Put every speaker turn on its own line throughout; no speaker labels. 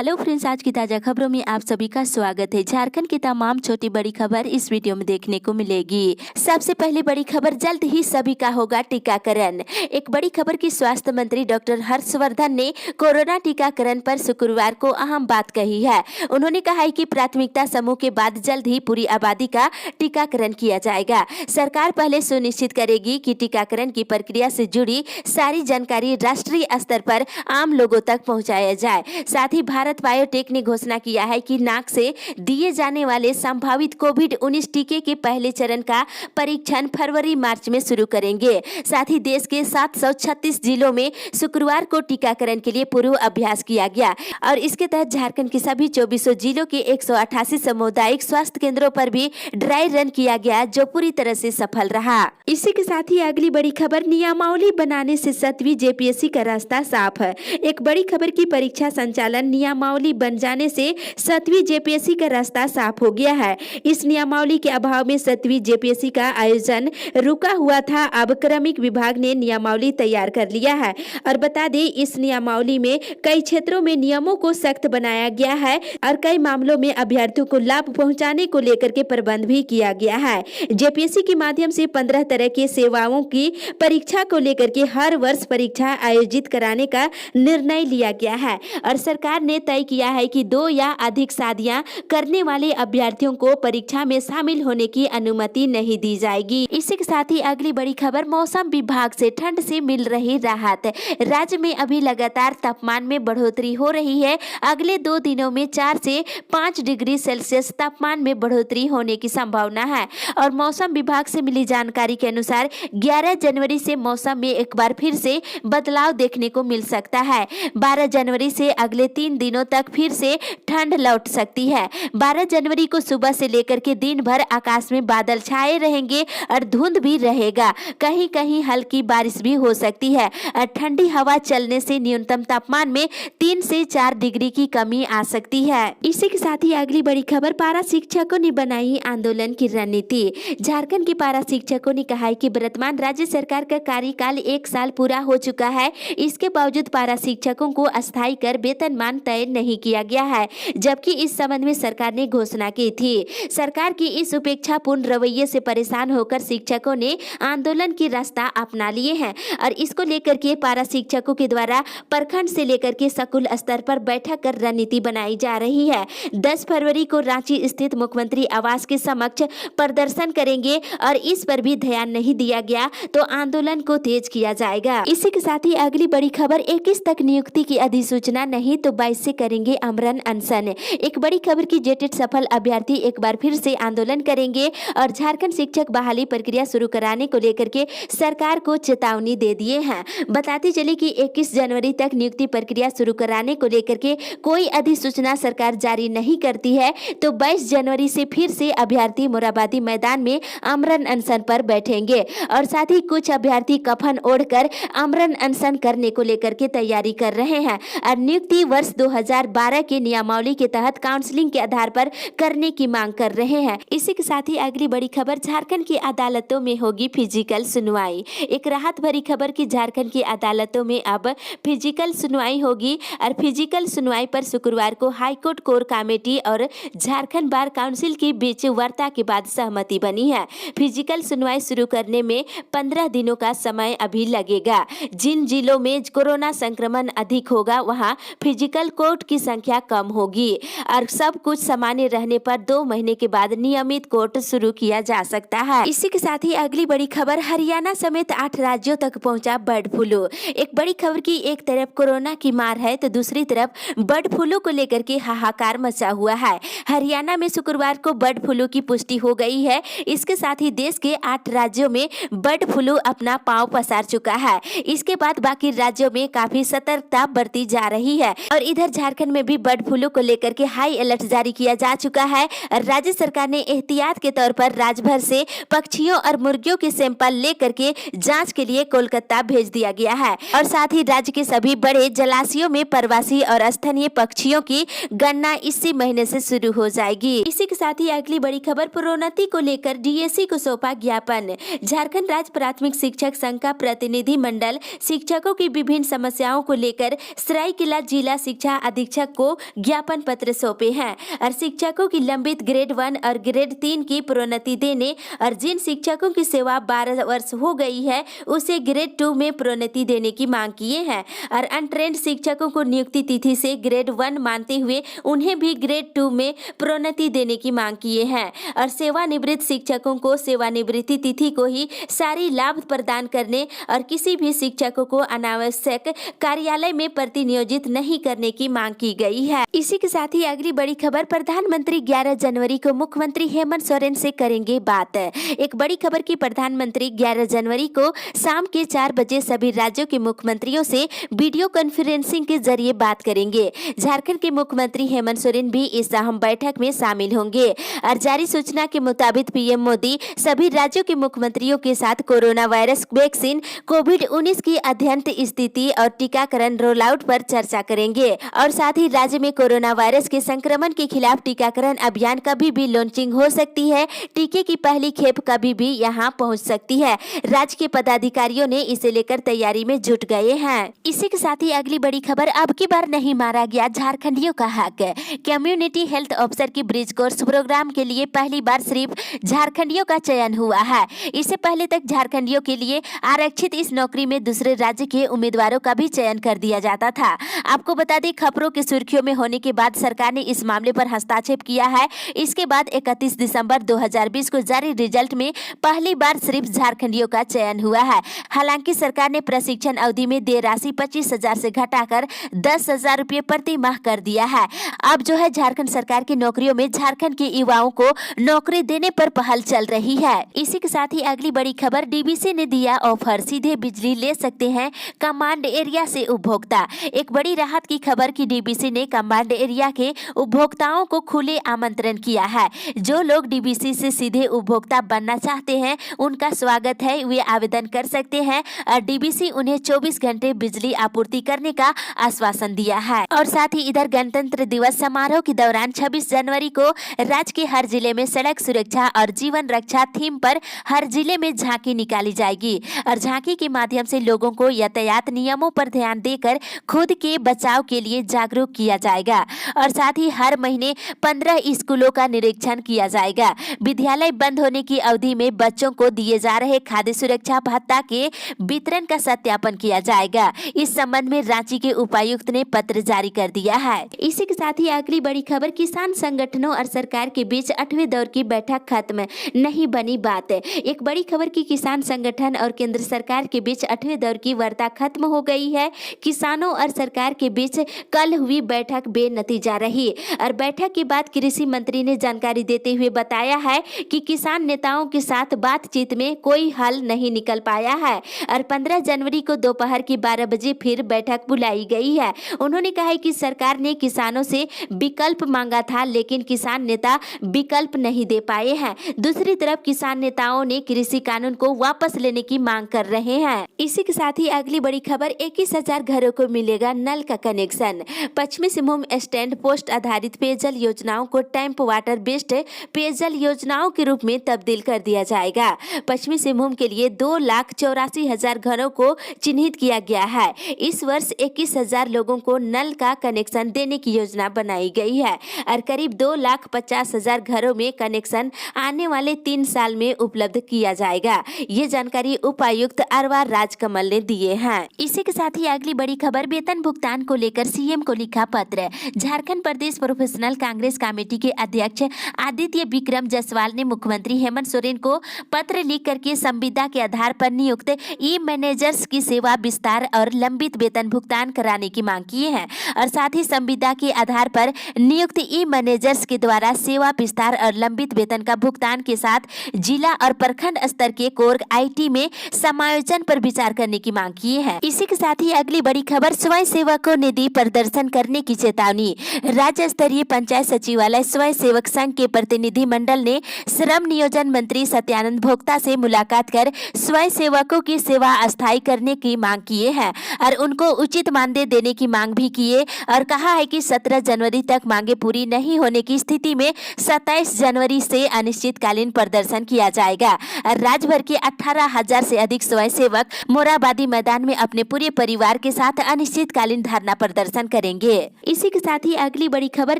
Hello friends, आज की ताज़ा खबरों में आप सभी का स्वागत है। झारखंड की तमाम छोटी बड़ी खबर इस वीडियो में देखने को मिलेगी। सबसे पहले बड़ी खबर, जल्द ही सभी का होगा टीकाकरण। एक बड़ी खबर की स्वास्थ्य मंत्री डॉक्टर हर्षवर्धन ने कोरोना टीकाकरण पर शुक्रवार को अहम बात कही है। उन्होंने कहा है कि प्राथमिकता समूह के बाद जल्द ही पूरी आबादी का टीकाकरण किया जाएगा। सरकार पहले सुनिश्चित करेगी कि टीकाकरण की प्रक्रिया से जुड़ी सारी जानकारी राष्ट्रीय स्तर पर आम लोगों तक पहुँचाया जाए। साथ ही भारत बायोटेक ने घोषणा किया है कि नाक से दिए जाने वाले संभावित कोविड-19 टीके के पहले चरण का परीक्षण फरवरी-मार्च में शुरू करेंगे। साथ ही देश के 736 जिलों में शुक्रवार को टीकाकरण के लिए पूर्व अभ्यास किया गया और इसके तहत झारखंड के सभी 2400 जिलों के 188 सामुदायिक स्वास्थ्य केंद्रों पर भी ड्राई रन किया गया, जो पूरी तरह से सफल रहा। इसी के साथ ही अगली बड़ी खबर, नियमावली बनाने से 7वीं जेपीएससी का रास्ता साफ है। एक बड़ी खबर की परीक्षा संचालन नियमावली बन जाने से 7वीं जेपीएससी का रास्ता साफ हो गया है। इस नियमावली के अभाव में 7वीं जेपीएससी का आयोजन रुका हुआ था। अब क्रमिक विभाग ने नियमावली तैयार कर लिया है और बता दें, इस नियमावली में कई क्षेत्रों में नियमों को सख्त बनाया गया है और कई मामलों में अभ्यर्थियों को लाभ पहुंचाने को लेकर के प्रबंध भी किया गया है। जेपीएससी के माध्यम से 15 तरह की सेवाओं की परीक्षा को लेकर के हर वर्ष परीक्षा आयोजित कराने का निर्णय लिया गया है और सरकार ने तय किया है कि 2 या अधिक शादियां करने वाले अभ्यर्थियों को परीक्षा में शामिल होने की अनुमति नहीं दी जाएगी। इसी के साथ ही अगली बड़ी खबर, मौसम विभाग से ठंड से मिल रही राहत। राज्य में अभी लगातार तापमान में बढ़ोतरी हो रही है। अगले 2 दिनों में 4 से 5 डिग्री सेल्सियस तापमान में बढ़ोतरी होने की संभावना है और मौसम विभाग से मिली जानकारी के अनुसार 11 जनवरी से मौसम में एक बार फिर से बदलाव देखने को मिल सकता है। 12 जनवरी से अगले 3 दिनों तक फिर से ठंड लौट सकती है। 12 जनवरी को सुबह से लेकर के दिन भर आकाश में बादल छाए रहेंगे और धुंध भी रहेगा। कहीं कहीं हल्की बारिश भी हो सकती है और ठंडी हवा चलने से न्यूनतम तापमान में 3 से 4 डिग्री की कमी आ सकती है। इसी के साथ ही अगली बड़ी खबर, पारा शिक्षकों ने बनाई आंदोलन की रणनीति। झारखंड के पारा शिक्षकों ने कहा है कि वर्तमान राज्य सरकार का कार्यकाल 1 साल पूरा हो चुका है। इसके बावजूद पारा शिक्षकों को अस्थायी कर वेतनमान तय नहीं किया गया है, जबकि इस संबंध में सरकार ने घोषणा की थी। सरकार की इस उपेक्षापूर्ण रवैये से परेशान होकर शिक्षकों ने आंदोलन की रास्ता अपना लिए हैं और इसको लेकर के पारा शिक्षकों के द्वारा प्रखंड से लेकर के स्कूल स्तर पर बैठक कर रणनीति बनाई जा रही है। 10 फरवरी को रांची स्थित मुख्यमंत्री आवास के समक्ष प्रदर्शन करेंगे और इस पर भी ध्यान नहीं दिया गया तो आंदोलन को तेज किया जाएगा। इसी के साथ ही अगली बड़ी खबर, 21 तक नियुक्ति की अधिसूचना नहीं तो 22 से करेंगे आमरण अनशन। एक बड़ी खबर की जेटेट सफल अभ्यर्थी एक बार फिर से आंदोलन करेंगे और झारखंड शिक्षक बहाली प्रक्रिया शुरू कराने को लेकर के सरकार को चेतावनी दे दिए हैं। बताते चले कि 21 जनवरी तक नियुक्ति प्रक्रिया शुरू कराने को लेकर के कोई अधिसूचना सरकार जारी नहीं करती है तो 22 जनवरी से फिर से अभ्यर्थी मोराबादी मैदान में आमरण अनशन पर बैठेंगे और साथ ही कुछ अभ्यर्थी कफन ओढ़कर आमरण अनशन करने को लेकर के तैयारी कर रहे हैं और नियुक्ति वर्ष 2012 के नियमावली के तहत काउंसलिंग के आधार पर करने की मांग कर रहे हैं। इसी के साथ ही अगली बड़ी खबर, झारखंड की अदालतों में होगी फिजिकल सुनवाई। एक राहत भरी खबर की झारखंड की अदालतों में अब फिजिकल सुनवाई होगी और फिजिकल सुनवाई पर शुक्रवार को हाईकोर्ट कोर कमेटी और झारखंड बार काउंसिल के बीच वार्ता के बाद सहमति बनी है। फिजिकल सुनवाई शुरू करने में 15 दिनों का समय अभी लगेगा। जिन जिलों में कोरोना संक्रमण अधिक होगा वहां फिजिकल कोर्ट की संख्या कम होगी और सब कुछ सामान्य रहने पर 2 महीने के बाद नियमित कोर्ट शुरू किया जा सकता है। इसी के साथ ही अगली बड़ी खबर, हरियाणा समेत 8 राज्यों तक पहुंचा बर्ड फ्लू। एक बड़ी खबर की एक तरफ कोरोना की मार है तो दूसरी तरफ बर्ड फ्लू को लेकर के हाहाकार मचा हुआ है। हरियाणा में शुक्रवार को बर्ड फ्लू की पुष्टि हो गई है। इसके साथ ही देश के 8 राज्यों में बर्ड फ्लू अपना पांव पसार चुका है। इसके बाद बाकी राज्यों में काफी सतर्कता बरती जा रही है और इधर झारखंड में भी बर्ड फ्लू को लेकर के हाई अलर्ट जारी किया जा चुका है। राज्य सरकार ने एहतियात के तौर पर राज्य भर से पक्षियों और मुर्गियों के सैंपल लेकर के जांच के लिए कोलकाता भेज दिया गया है और साथ ही राज्य के सभी बड़े जलाशयों में प्रवासी और स्थानीय पक्षियों की गणना इसी महीने से शुरू हो जाएगी। इसी के साथ ही अगली बड़ी खबर, प्रोन्नति को लेकर डीएसी को सौंपा ज्ञापन। झारखंड राज्य प्राथमिक शिक्षक संघ का प्रतिनिधि मंडल शिक्षकों की विभिन्न समस्याओं को लेकर सरायकेला जिला शिक्षा अधीक्षक को ज्ञापन पत्र सौंपे हैं और शिक्षकों की लंबित ग्रेड 1 और ग्रेड 3 की प्रोन्नति देने और जिन शिक्षकों की सेवा 12 वर्ष हो गई है उसे ग्रेड 2 में प्रोन्नति देने की मांग किए हैं और अनट्रेंड शिक्षकों को नियुक्ति तिथि से ग्रेड 1 मानते हुए उन्हें भी ग्रेड 2 में प्रोन्नति देने की मांग किए हैं और सेवानिवृत्त शिक्षकों को सेवानिवृत्ति तिथि को ही सारी लाभ प्रदान करने और किसी भी शिक्षकों को अनावश्यक कार्यालय में प्रतिनियोजित नहीं करने की मांग की गई है। इसी के साथ ही अगली बड़ी खबर, प्रधानमंत्री 11 जनवरी को मुख्यमंत्री हेमंत सोरेन से करेंगे बात। एक बड़ी खबर की प्रधानमंत्री 11 जनवरी को शाम के 4 बजे सभी राज्यों के मुख्यमंत्रियों से वीडियो कॉन्फ्रेंसिंग के जरिए बात करेंगे। झारखंड के मुख्यमंत्री हेमंत सोरेन भी इस अहम बैठक में शामिल होंगे और जारी सूचना के मुताबिक पीएम मोदी सभी राज्यों के मुख्यमंत्रियों के साथ कोरोना वायरस वैक्सीन कोविड-19 की अध्ययन स्थिति और टीकाकरण रोल आउट पर चर्चा करेंगे और साथ ही राज्य में कोरोना वायरस के संक्रमण के खिलाफ टीकाकरण अभियान कभी भी लॉन्चिंग हो सकती है। टीके की पहली खेप कभी भी यहां पहुंच सकती है। राज्य के पदाधिकारियों ने इसे लेकर तैयारी में जुट गए हैं। इसी के साथ ही अगली बड़ी खबर, अब की बार नहीं मारा गया झारखंडियों का हक। कम्युनिटी हेल्थ ऑफिसर की ब्रिज कोर्स प्रोग्राम के लिए पहली बार सिर्फ झारखंडियों का चयन हुआ है। इससे पहले तक झारखंडियों के लिए आरक्षित इस नौकरी में दूसरे राज्य के उम्मीदवारों का भी चयन कर दिया जाता था। आपको बता दें, खबरों की सुर्खियों में होने के बाद सरकार ने इस मामले पर हस्तक्षेप किया है। इसके बाद 31 दिसंबर 2020 को जारी रिजल्ट में पहली बार सिर्फ झारखंडियों का चयन हुआ है। हालांकि सरकार ने प्रशिक्षण अवधि में देय राशि 25,000 से घटाकर 10,000 रुपये प्रति माह कर दिया है। अब जो है झारखंड सरकार की नौकरियों में झारखंड के युवाओं को नौकरी देने पर पहल चल रही है। इसी के साथ ही अगली बड़ी खबर, डीवीसी ने दिया ऑफर, सीधे बिजली ले सकते हैं कमांड एरिया से उपभोक्ता। एक बड़ी राहत की खबर की डीवीसी ने कमांड एरिया के उपभोक्ताओं को खुले आमंत्रण किया है। जो लोग डीवीसी से सीधे उपभोक्ता बनना चाहते हैं उनका स्वागत है, वे आवेदन कर सकते हैं और डीवीसी उन्हें 24 घंटे बिजली आपूर्ति करने का आश्वासन दिया है। और साथ ही इधर गणतंत्र दिवस समारोह के दौरान 26 जनवरी को राज्य के हर जिले में सड़क सुरक्षा और जीवन रक्षा थीम पर हर जिले में झांकी निकाली जाएगी और झांकी के माध्यम से लोगों को यातायात नियमों पर ध्यान देकर खुद के बचाव के लिए जागरूक किया जाएगा। और साथ ही हर महीने 15 स्कूलों का निरीक्षण किया जाएगा। विद्यालय बंद होने की अवधि में बच्चों को दिए जा रहे खाद्य सुरक्षा भत्ता के वितरण का सत्यापन किया जाएगा। इस संबंध में रांची के उपायुक्त ने पत्र जारी कर दिया है। इसी के साथ ही अगली बड़ी खबर, किसान संगठनों और सरकार के बीच 8वें दौर की बैठक खत्म, नहीं बनी बात। एक बड़ी खबर की किसान संगठन और केंद्र सरकार के बीच 8वें दौर की वार्ता खत्म हो गई है। किसानों और सरकार के बीच कल हुई बैठक बेनतीजा रही और बैठक के बाद कृषि मंत्री ने जानकारी देते हुए बताया है कि किसान नेताओं के साथ बातचीत में कोई हल नहीं निकल पाया है और 15 जनवरी को दोपहर के 12 बजे फिर बैठक बुलाई गई है। उन्होंने कहा है कि सरकार ने किसानों से विकल्प मांगा था लेकिन किसान नेता विकल्प नहीं दे पाए हैं। दूसरी तरफ किसान नेताओं ने कृषि कानून को वापस लेने की मांग कर रहे हैं। इसी के साथ ही अगली बड़ी खबर, 21,000 घरों को मिलेगा नल का कनेक्शन। पश्चिमी सिंहभूम स्टैंड पोस्ट आधारित पेयजल योजनाओं को टैंप वाटर बेस्ड पेयजल योजनाओं के रूप में तब्दील कर दिया जाएगा। पश्चिमी सिंहभूम के लिए 2,84,000 घरों को चिन्हित किया गया है। इस वर्ष 21,000 लोगों को नल का कनेक्शन देने की योजना बनाई गई है और करीब 2,50,000 घरों में कनेक्शन आने वाले 3 साल में उपलब्ध किया जाएगा। ये जानकारी उपायुक्त अरवा राजकमल ने दिए हैं। इसी के साथ ही अगली बड़ी खबर, वेतन भुगतान को लेकर सीएम को लिखा पत्र। झारखंड प्रदेश प्रोफेशनल कांग्रेस कमेटी के अध्यक्ष आदित्य विक्रम जायसवाल ने मुख्यमंत्री हेमंत सोरेन को पत्र लिख करके संविदा के आधार पर नियुक्त ई मैनेजर्स की सेवा विस्तार और लंबित वेतन भुगतान कराने की मांग की है और साथ ही संविदा के आधार पर नियुक्त ई मैनेजर्स के द्वारा सेवा विस्तार और लंबित वेतन का भुगतान के साथ जिला और प्रखंड स्तर के कोर आईटी में समायोजन पर विचार करने की मांग की है। इसी के साथ ही अगली बड़ी खबर, स्वयं सेवकों ने दी प्रदर्शन करने की चेतावनी। राज्य स्तरीय पंचायत सचिवालय स्वयं सेवक संघ के प्रतिनिधि मंडल ने श्रम नियोजन मंत्री सत्यानंद भोक्ता से मुलाकात कर स्वयं सेवकों की सेवा अस्थायी करने की मांग किए हैं और उनको उचित मानदेय देने की मांग भी किए और कहा है कि 17 जनवरी तक मांगे पूरी नहीं होने की स्थिति में 27 जनवरी से अनिश्चितकालीन प्रदर्शन किया जाएगा। राज्य भर के 18,000 से अधिक स्वयं सेवक मोराबादी मैदान में अपने पूरे परिवार के साथ अनिश्चितकालीन धरना प्रदर्शन करेंगे। इसी के साथ ही अगली बड़ी खबर,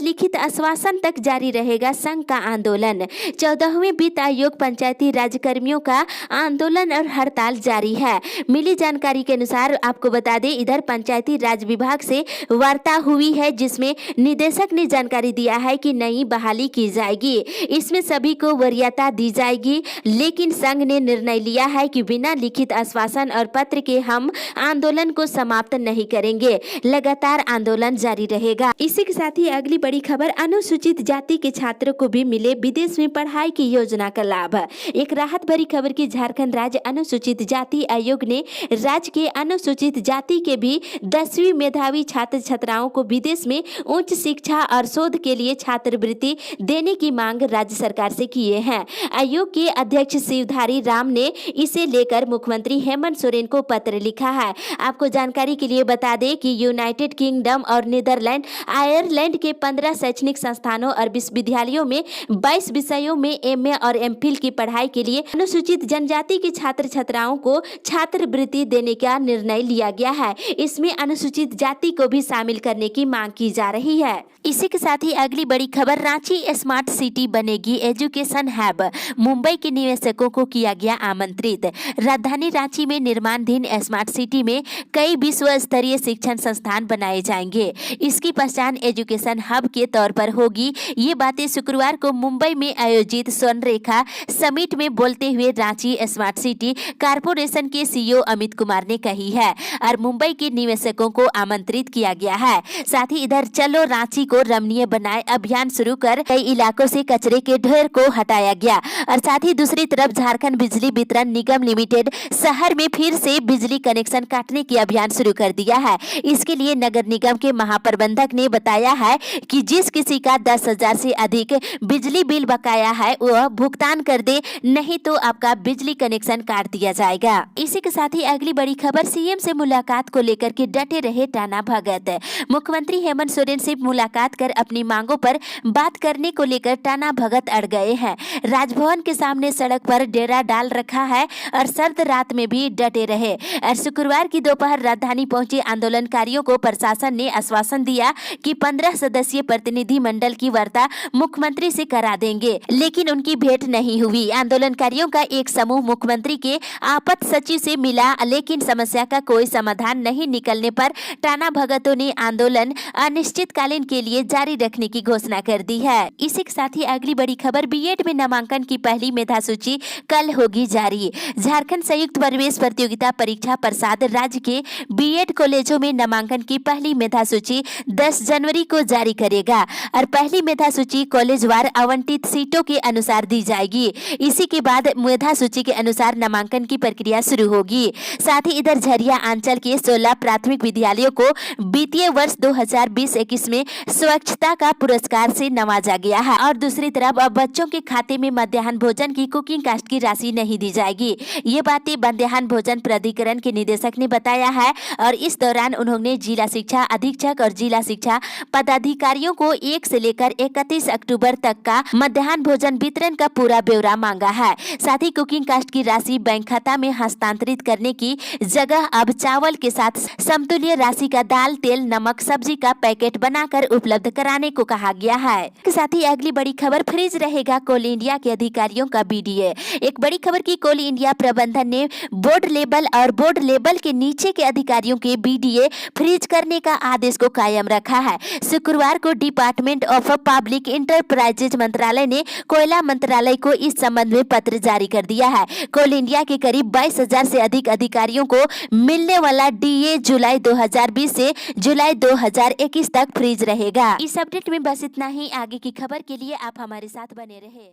लिखित आश्वासन तक जारी रहेगा संघ का आंदोलन। 14वें वित्त आयोग पंचायती राज कर्मियों का आंदोलन और हड़ताल जारी है। मिली जानकारी के अनुसार आपको बता दें, इधर पंचायती राज विभाग से वार्ता हुई है, जिसमें निदेशक ने जानकारी दिया है कि नई बहाली की जाएगी। इसमें सभी को वरीयता दी जाएगी, लेकिन संघ ने निर्णय लिया है कि बिना लिखित आश्वासन और पत्र के हम आंदोलन को समाप्त नहीं करेंगे। लगातार आंदोलन जारी रहेगा। इसी के साथ ही अगली बड़ी खबर, अनुसूचित जाति के छात्रों को भी मिले विदेश में पढ़ाई की योजना का लाभ। एक राहत भरी खबर की, झारखंड राज्य अनुसूचित जाति आयोग ने राज्य के अनुसूचित जाति के भी 10वीं मेधावी छात्र छात्राओं को विदेश में उच्च शिक्षा और शोध के लिए छात्रवृत्ति देने की मांग राज्य सरकार से किए हैं। आयोग के अध्यक्ष शिवधारी राम ने इसे लेकर मुख्यमंत्री हेमंत सोरेन को पत्र लिखा है। आपको जानकारी के लिए बता दें कि यूनाइटेड किंगडम और नीदरलैंड, आयरलैंड के 15 शैक्षणिक संस्थानों और विश्वविद्यालयों में 22 विषयों में एमए और एमफिल की पढ़ाई के लिए अनुसूचित जनजाति के छात्र छात्राओं को छात्रवृत्ति देने का निर्णय लिया गया है। इसमें अनुसूचित जाति को भी शामिल करने की मांग की जा रही है। इसी के साथ ही अगली बड़ी खबर, रांची स्मार्ट सिटी बनेगी एजुकेशन हब। मुंबई के निवेशकों को किया गया आमंत्रित। राजधानी रांची में निर्माणाधीन स्मार्ट सिटी में कई विश्व स्तरीय शिक्षण संस्थान बनाए जाएंगे। इसकी पहचान एजुकेशन हब के तौर पर होगी। ये बातें शुक्रवार को मुंबई में आयोजित स्वर्णरेखा समिट में बोलते हुए रांची स्मार्ट सिटी कारपोरेशन के सीईओ अमित कुमार ने कही है और मुंबई के निवेशकों को आमंत्रित किया गया है। साथ ही इधर चलो रांची को रमणीय बनाए अभियान शुरू कर कई इलाकों से कचरे के ढेर को हटाया गया। और साथ ही दूसरी तरफ झारखंड बिजली वितरण निगम लिमिटेड शहर में फिर से बिजली कनेक्शन काटने की अभियान शुरू कर दिया है। इसके लिए नगर निगम के महाप्रबंधक ने बताया है कि जिस किसी का 10,000 से अधिक बिजली बिल बकाया है वह भुगतान कर दे, नहीं तो आपका बिजली कनेक्शन काट दिया जाएगा। इसी के साथ ही अगली बड़ी खबर, सीएम से मुलाकात को लेकर के डटे रहे टाना भगत। मुख्यमंत्री हेमंत सोरेन से मुलाकात कर अपनी मांगों पर बात करने को लेकर टाना भगत अड़ गए हैं। राजभवन के सामने सड़क पर डेरा डाल रखा है और सर्द रात में भी डटे रहे। और शुक्रवार की दोपहर राजधानी पहुंचे आंदोलनकारियों को प्रशासन ने आश्वासन दिया कि 15 सदस्यीय प्रतिनिधि मंडल की वार्ता मुख्यमंत्री से करा देंगे, लेकिन उनकी भेंट नहीं हुई। आंदोलनकारियों का एक समूह मुख्यमंत्री के आपात सचिव से मिला, लेकिन समस्या का कोई समाधान नहीं निकलने पर टाना भगतों ने आंदोलन अनिश्चितकालीन के लिए जारी रखने की घोषणा कर दी है। इसी के साथ ही अगली बड़ी खबर, बीएड में नामांकन की पहली मेधा सूची कल होगी जारी। झारखंड संयुक्त प्रवेश प्रतियोगिता परीक्षा परिषद राज्य के बीएड कॉलेजों में नामांकन की पहली मेधा सूची 10 जनवरी को जारी करेगा और पहली मेधा सूची कॉलेजवार आवंटित सीटों के अनुसार दी जाएगी। इसी के बाद मेधा सूची के अनुसार नामांकन की प्रक्रिया शुरू होगी। साथ ही इधर झरिया अंचल के 16 प्राथमिक विद्यालयों को वित्तीय वर्ष 2020-21 में स्वच्छता का पुरस्कार से नवाजा गया है और दूसरी तरफ अब बच्चों के खाते में मध्याह्न भोजन की कुकिंग कास्ट की राशि नहीं दी जाएगी। ये बातें मध्याह्न भोजन प्राधिकरण के निदेशक ने बताया है और इस दौरान उन्होंने जिला शिक्षा अधीक्षक और जिला शिक्षा पदाधिकारियों को 1 से लेकर 31 अक्टूबर तक का मध्याह्न भोजन वितरण का पूरा ब्यौरा मांगा है। साथ ही कुकिंग कास्ट की राशि बैंक खाता में हस्तांतरित करने की जगह अब चावल के साथ समतुल्य राशि का दाल, तेल, नमक, सब्जी का पैकेट बनाकर उपलब्ध कराने को कहा गया है। साथ ही अगली बड़ी खबर, फ्रीज रहेगा कोल इंडिया के अधिकारियों का बीडीए। एक बड़ी खबर की, कोल इंडिया प्रबंधन ने बोर्ड लेवल और बोर्ड लेवल के नीचे के अधिकारियों के बीडीए फ्रीज करने का आदेश को कायम रखा है। शुक्रवार को डिपार्टमेंट ऑफ पब्लिक इंटरप्राइजेज मंत्रालय ने कोयला मंत्रालय को इस संबंध में पत्र जारी कर दिया है। कोल इंडिया के करीब 22,000 से अधिक अधिकारियों को मिलने वाला डीए जुलाई 2020 से जुलाई 2021 तक फ्रीज रहेगा। इस अपडेट में बस इतना ही। आगे की खबर के लिए आप हमारे साथ बने रहे।